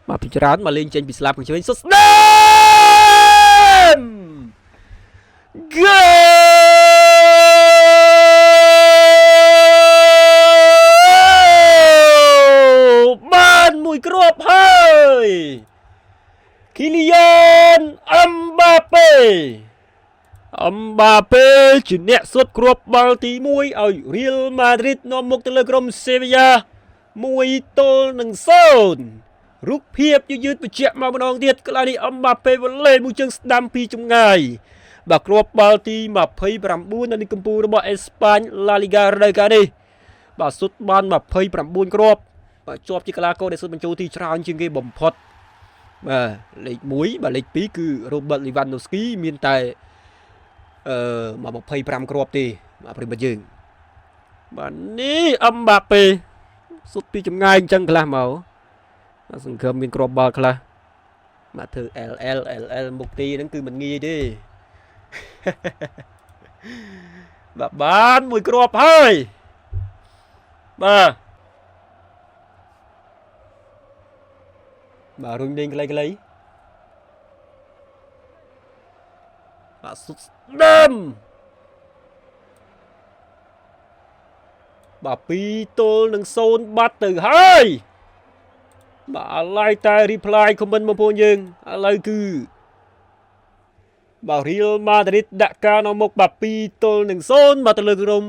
mà bị trán mà lên trên bị slap của chơi xuất đêm ban mùi crop hơi Kylian Mbappe ជាអ្នកសុទ្ធគ្រាប់បាល់ទី1ឲ្យ Real Madrid នាំមុខទៅលើក្រុម Sevilla 1-0 រូបភាពយឺតបញ្ជាក់មកម្ដងទៀតកន្លងនេះ Mbappe វ៉ាលេមួយជើងស្ដាំពីចម្ងាយបាទគ្រាប់បាល់ទី29នៅលើកំពូលរបស់អេស្ប៉ាញ La Liga រដូវកាលនេះបាទសុទ្ធបាន29គ្រាប់បាទជាប់ជាកីឡាករដែលសុទ្ធបញ្ចូលទីច្រើនជាងគេបំផុតបាទលេខ1បាទលេខ2គឺ Robert Lewandowski មានតែមក25គ្រាប់ទេបាទប្រិមត្តយើងបាទនេះអឹមបាប៉េសុទ្ធពីចម្ងាយអញ្ចឹងខ្លះមកសង្ឃឹមមានគ្រាប់បាល់ខ្លះបាទធ្វើ LL មុខទីហ្នឹងគឺមិនងាយទេបាទបានមួយគ្រាប់ហើយបាទរុញលេងខ្លីបាទសុទ្ធស្ដាំបាទ2-0បាត់ទៅហើយបាទឥឡូវតែ reply comment បងប្អូនយើងឥឡូវគឺបាទ Real Madrid ដាក់ការនៅមុខបាទ2-0បាទទៅលើក្រុម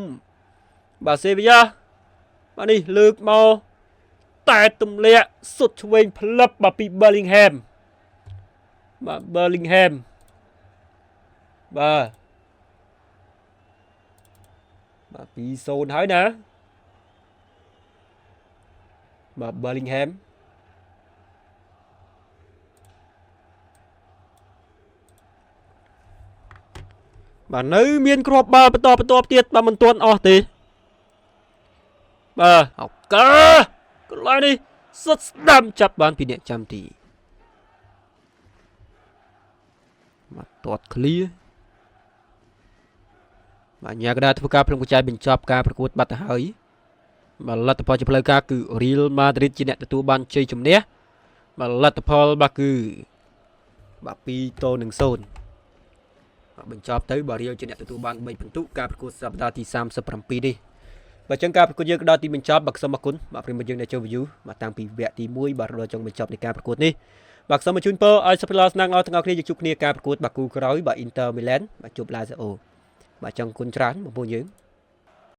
បាទ Sevilla បាទនេះលើកមកតែទម្លាក់សុទ្ធឆ្វេងផ្លឹបបាទពី Bellingham បាទ Bellingham បាទ2-0ហើយណាបាទ Bellingham បាទនៅមានគ្រាប់បាល់បន្តទៀតបាទមិនទាន់អស់ទេបាទឱកាសកន្លែងនេះសុទ្ធស្ដាំចាប់បានពីអ្នកចាំទីបាទទាត់ឃ្លៀបាទញ៉ាកដាធ្វើការផ្លុំកញ្ចែបញ្ចប់ការប្រកួតបាត់ទៅហើយបាទលទ្ធផលជាផ្លូវការគឺ Real Madrid ជាអ្នកទទួលបានជ័យជំនះបាទលទ្ធផលបាទគឺបាទ2-0បាទបញ្ចប់ទៅបាទ Real ជាអ្នកទទួលបាន3ពិន្ទុការប្រកួតសប្តាហ៍ទី37នេះបាទចឹងការប្រកួតយើងក៏ដល់ទីបញ្ចប់បាទសូមអរគុណបាទប្រិមត្តយើងដែលចូល view បាទតាំងពីវគ្គទី1បាទដល់ចុងបញ្ចប់នៃការប្រកួតនេះបាទសូមជូនពរឲ្យសុខភាពល្អស្នាងល្អទាំងអស់គ្នាជួបគ្នាការប្រកួតបាទគូក្រោយបាទ Inter Milan បាទជួប Lazio បាទចង់គុណច្រើនបងប្អូនយើង